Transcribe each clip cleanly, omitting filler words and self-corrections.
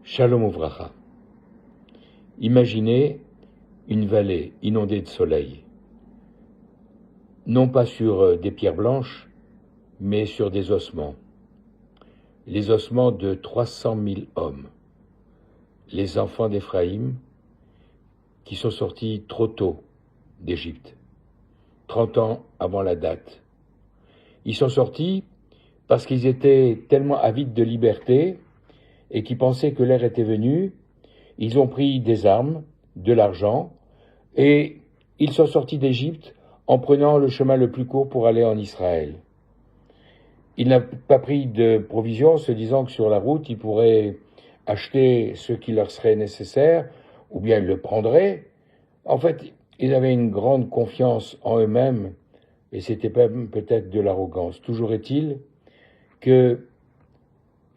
Shalom Uvracha. Imaginez une vallée inondée de soleil, non pas sur des pierres blanches, mais sur des ossements. Les ossements de 300 000 hommes, les enfants d'Éphraïm, qui sont sortis trop tôt d'Égypte, 30 ans avant la date. Ils sont sortis parce qu'ils étaient tellement avides de liberté et qui pensaient que l'heure était venue. Ils ont pris des armes, de l'argent, et ils sont sortis d'Égypte en prenant le chemin le plus court pour aller en Israël. Ils n'ont pas pris de provisions, se disant que sur la route, ils pourraient acheter ce qui leur serait nécessaire, ou bien ils le prendraient. En fait, ils avaient une grande confiance en eux-mêmes, et c'était peut-être de l'arrogance. Toujours est-il que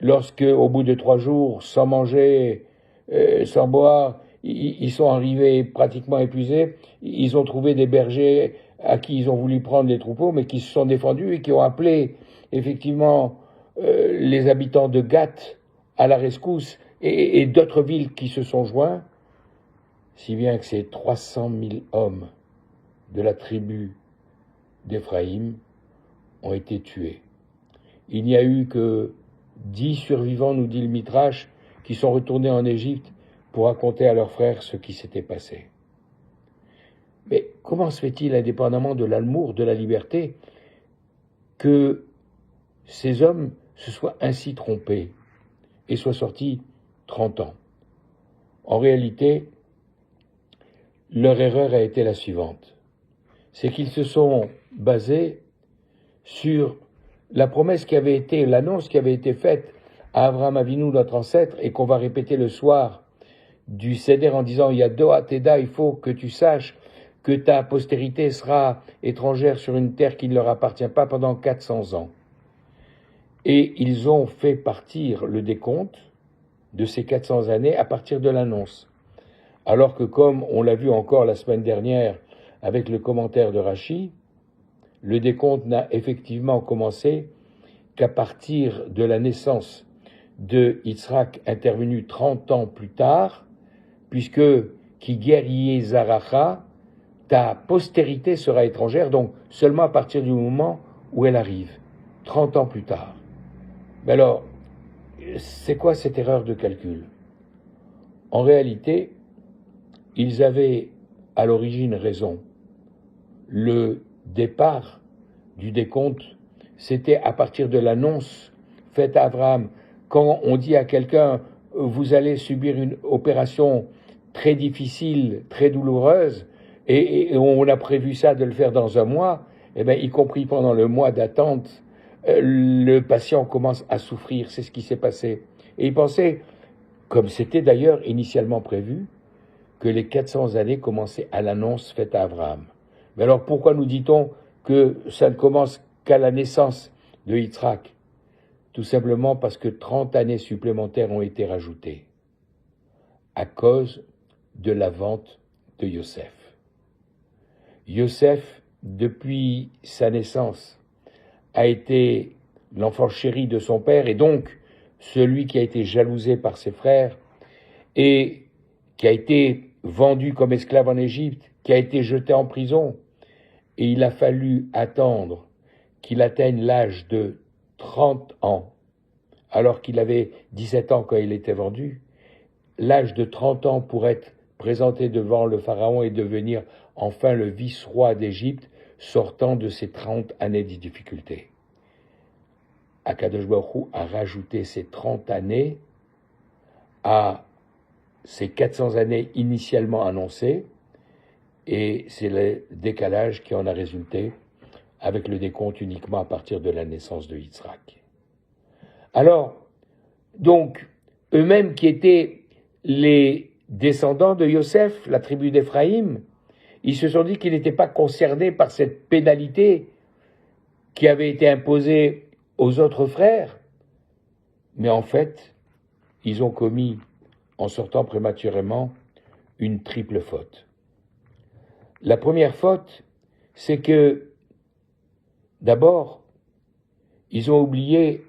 lorsque, au bout de 3 jours, sans manger, sans boire, ils sont arrivés pratiquement épuisés, ils ont trouvé des bergers à qui ils ont voulu prendre les troupeaux, mais qui se sont défendus et qui ont appelé effectivement les habitants de Gath à la rescousse et d'autres villes qui se sont joints, si bien que ces 300 000 hommes de la tribu d'Éphraïm ont été tués. Il n'y a eu que 10 survivants, nous dit le Midrash, qui sont retournés en Égypte pour raconter à leurs frères ce qui s'était passé. Mais comment se fait-il, indépendamment de l'amour, de la liberté, que ces hommes se soient ainsi trompés et soient sortis 30 ans? En réalité, leur erreur a été la suivante. C'est qu'ils se sont basés sur la promesse qui avait été, l'annonce qui avait été faite à Abraham Avinu, notre ancêtre, et qu'on va répéter le soir du Seder en disant « Yadoa Teda, il faut que tu saches que ta postérité sera étrangère sur une terre qui ne leur appartient pas pendant 400 ans. » Et ils ont fait partir le décompte de ces 400 années à partir de l'annonce. Alors que, comme on l'a vu encore la semaine dernière avec le commentaire de Rashi, le décompte n'a effectivement commencé qu'à partir de la naissance de Yitzhak, intervenu 30 ans plus tard, puisque qui guerrier Zaracha, ta postérité sera étrangère, donc seulement à partir du moment où elle arrive, 30 ans plus tard. Mais alors, c'est quoi cette erreur de calcul? En réalité, ils avaient à l'origine raison. Le départ du décompte, c'était à partir de l'annonce faite à Abraham. Quand on dit à quelqu'un « vous allez subir une opération très difficile, très douloureuse », et on a prévu ça de le faire dans un mois, eh bien, y compris pendant le mois d'attente, le patient commence à souffrir, c'est ce qui s'est passé. Et il pensait, comme c'était d'ailleurs initialement prévu, que les 400 années commençaient à l'annonce faite à Abraham. Mais alors pourquoi nous dit-on que ça ne commence qu'à la naissance de Yitzhak? Tout simplement parce que 30 années supplémentaires ont été rajoutées à cause de la vente de Yosef. Yosef, depuis sa naissance, a été l'enfant chéri de son père et donc celui qui a été jalousé par ses frères et qui a été vendu comme esclave en Égypte, qui a été jeté en prison. Et il a fallu attendre qu'il atteigne l'âge de 30 ans, alors qu'il avait 17 ans quand il était vendu, l'âge de 30 ans pour être présenté devant le Pharaon et devenir enfin le vice-roi d'Égypte, sortant de ces 30 années de difficulté. Akadosh Baruch Hu a rajouté ces 30 années à ces 400 années initialement annoncées, et c'est le décalage qui en a résulté avec le décompte uniquement à partir de la naissance de Yitzhak. Alors, donc, eux-mêmes qui étaient les descendants de Yosef, la tribu d'Éphraïm, ils se sont dit qu'ils n'étaient pas concernés par cette pénalité qui avait été imposée aux autres frères, mais en fait, ils ont commis, en sortant prématurément, une triple faute. La première faute, c'est que, d'abord, ils ont oublié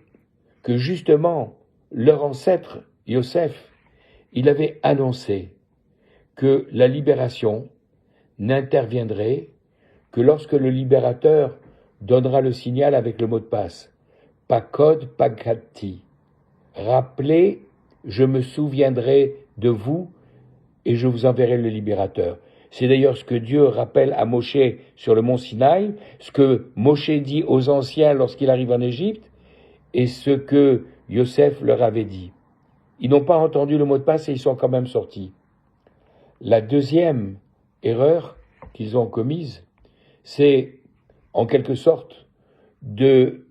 que justement, leur ancêtre, Yosef, il avait annoncé que la libération n'interviendrait que lorsque le libérateur donnera le signal avec le mot de passe. Pas code, pas gatti. Rappelez, je me souviendrai de vous et je vous enverrai le libérateur. C'est d'ailleurs ce que Dieu rappelle à Moshe sur le mont Sinaï, ce que Moshe dit aux anciens lorsqu'il arrive en Égypte, et ce que Yosef leur avait dit. Ils n'ont pas entendu le mot de passe et ils sont quand même sortis. La deuxième erreur qu'ils ont commise, c'est en quelque sorte de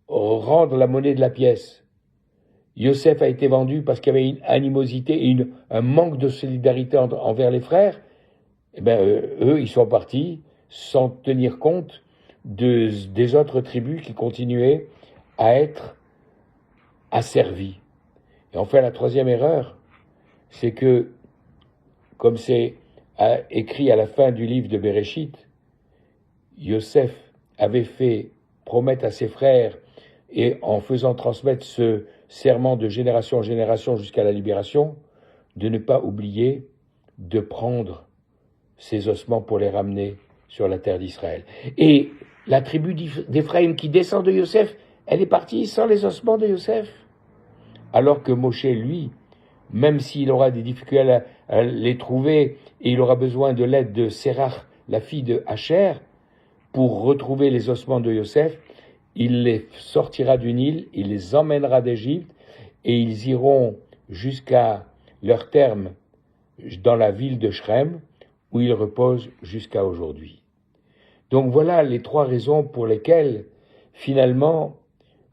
rendre la monnaie de la pièce. Yosef a été vendu parce qu'il y avait une animosité et un manque de solidarité envers les frères. Eh bien, eux, ils sont partis sans tenir compte des autres tribus qui continuaient à être asservies. Et enfin, la troisième erreur, c'est que, comme c'est écrit à la fin du livre de Bereshit, Yosef avait fait promettre à ses frères, et en faisant transmettre ce serment de génération en génération jusqu'à la libération, de ne pas oublier de prendre ces ossements pour les ramener sur la terre d'Israël. Et la tribu d'Éphraïm qui descend de Yosef, elle est partie sans les ossements de Yosef. Alors que Moshe, lui, même s'il aura des difficultés à les trouver, et il aura besoin de l'aide de Sérach, la fille de Hacher, pour retrouver les ossements de Yosef, il les sortira du Nil, il les emmènera d'Égypte, et ils iront jusqu'à leur terme dans la ville de Shrem, où ils reposent jusqu'à aujourd'hui. Donc voilà les trois raisons pour lesquelles, finalement,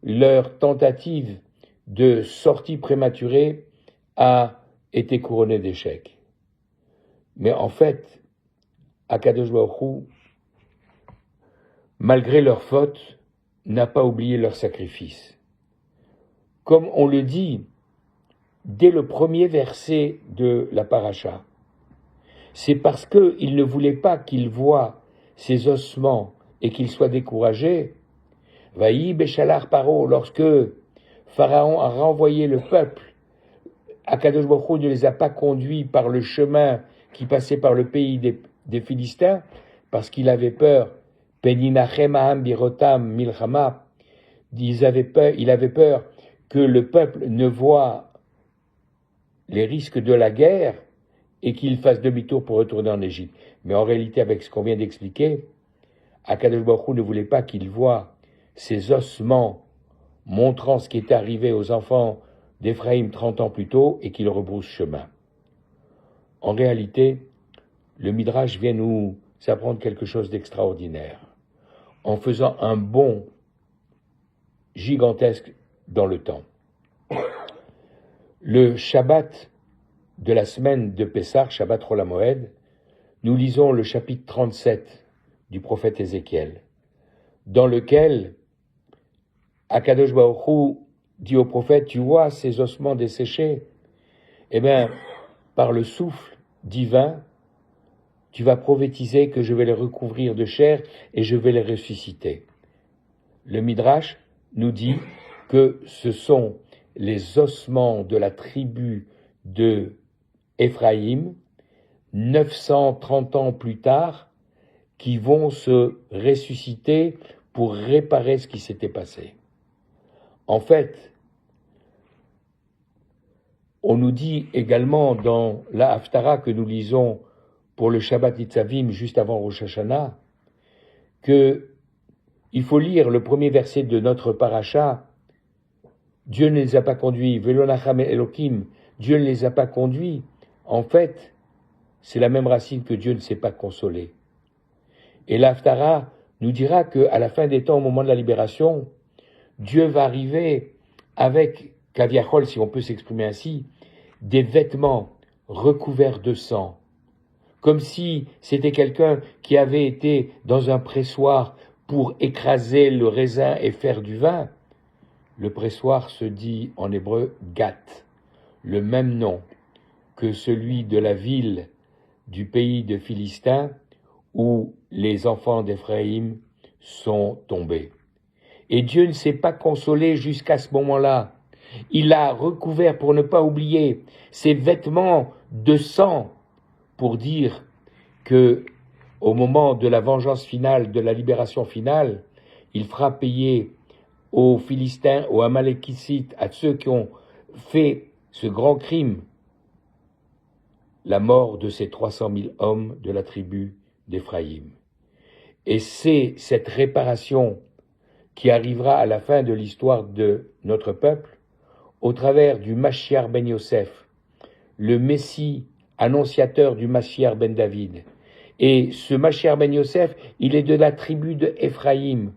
leur tentative de sortie prématurée a été couronnée d'échec. Mais en fait, Akadosh Baruch Hu, malgré leurs fautes, n'a pas oublié leur sacrifice. Comme on le dit dès le premier verset de la paracha, c'est parce qu'il ne voulait pas qu'ils voient ses ossements et qu'ils soient découragés. Vaï Béchalar Paro, lorsque Pharaon a renvoyé le peuple, Akadosh Baruch Hu ne les a pas conduits par le chemin qui passait par le pays des Philistins, parce qu'il avait peur. Peninachem Aham Birotam Milchama, il avait peur que le peuple ne voie les risques de la guerre et qu'il fasse demi-tour pour retourner en Égypte. Mais en réalité, avec ce qu'on vient d'expliquer, Akadosh Baruch Hu ne voulait pas qu'ils voient ces ossements montrant ce qui était arrivé aux enfants d'Éphraïm 30 ans plus tôt et qu'ils rebroussent chemin. En réalité, le Midrash vient nous apprendre quelque chose d'extraordinaire. En faisant un bond gigantesque dans le temps. Le Shabbat de la semaine de Pessah, Shabbat Chol HaMoed, nous lisons le chapitre 37 du prophète Ézéchiel, dans lequel Akadosh Baruch Hu dit au prophète, tu vois ces ossements desséchés, eh bien, par le souffle divin, tu vas prophétiser que je vais les recouvrir de chair et je vais les ressusciter. Le Midrash nous dit que ce sont les ossements de la tribu de Éphraïm, 930 ans plus tard, qui vont se ressusciter pour réparer ce qui s'était passé. En fait, on nous dit également dans la Haftara que nous lisons pour le Shabbat Nitzavim juste avant Rosh Hashanah, qu'il faut lire le premier verset de notre paracha. Dieu ne les a pas conduits, Velo Nacham Elokim, Dieu ne les a pas conduits. En fait, c'est la même racine que Dieu ne s'est pas consolé. Et l'Haftara nous dira qu'à la fin des temps, au moment de la libération, Dieu va arriver avec, kaviachol, si on peut s'exprimer ainsi, des vêtements recouverts de sang, comme si c'était quelqu'un qui avait été dans un pressoir pour écraser le raisin et faire du vin. Le pressoir se dit en hébreu Gat, le même nom que celui de la ville du pays de Philistins où les enfants d'Éphraïm sont tombés. Et Dieu ne s'est pas consolé jusqu'à ce moment-là. Il a recouvert, pour ne pas oublier, ses vêtements de sang, pour dire que, au moment de la vengeance finale, de la libération finale, il fera payer aux Philistins, aux Amalécites, à ceux qui ont fait ce grand crime, la mort de ces 300 000 hommes de la tribu d'Éphraïm. Et c'est cette réparation qui arrivera à la fin de l'histoire de notre peuple, au travers du Mashiach ben Yosef, le Messie annonciateur du Mashiach ben David. Et ce Mashiach ben Yosef, il est de la tribu d'Éphraïm,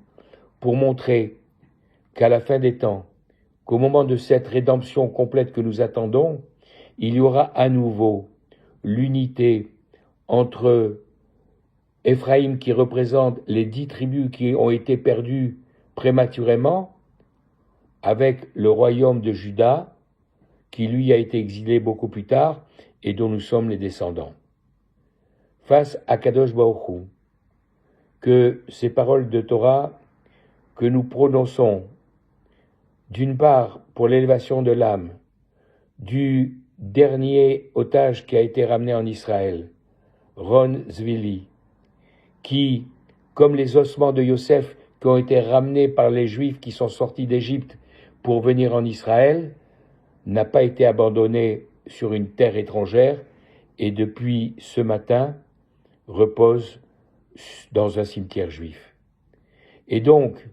pour montrer qu'à la fin des temps, qu'au moment de cette rédemption complète que nous attendons, il y aura à nouveau l'unité entre Éphraïm, qui représente les 10 tribus qui ont été perdues prématurément, avec le royaume de Juda, qui lui a été exilé beaucoup plus tard et dont nous sommes les descendants. Face à Kadosh Baruch Hu, que ces paroles de Torah que nous prononçons, d'une part pour l'élévation de l'âme du dernier otage qui a été ramené en Israël, Ron Zvili, qui, comme les ossements de Yosef qui ont été ramenés par les Juifs qui sont sortis d'Égypte pour venir en Israël, n'a pas été abandonné sur une terre étrangère et depuis ce matin repose dans un cimetière juif. Et donc,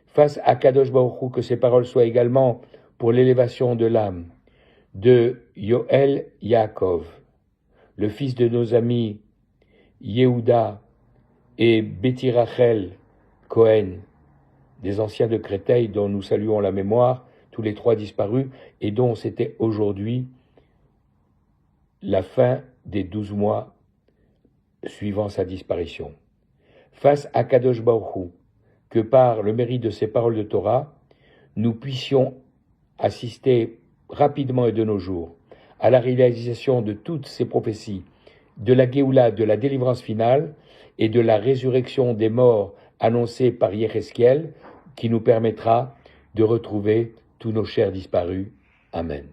face à Kadosh Baruch Hu, que ces paroles soient également pour l'élévation de l'âme de Yoel Yaakov, le fils de nos amis Yehuda et Betty Rachel Cohen, des anciens de Créteil dont nous saluons la mémoire, tous les 3 disparus, et dont c'était aujourd'hui la fin des 12 mois suivant sa disparition. Face à Kadosh Baruch Hu, que par le mérite de ces paroles de Torah, nous puissions assister rapidement et de nos jours à la réalisation de toutes ces prophéties, de la Géoula, de la délivrance finale et de la résurrection des morts annoncée par Yéhézkiel, qui nous permettra de retrouver tous nos chers disparus. Amen.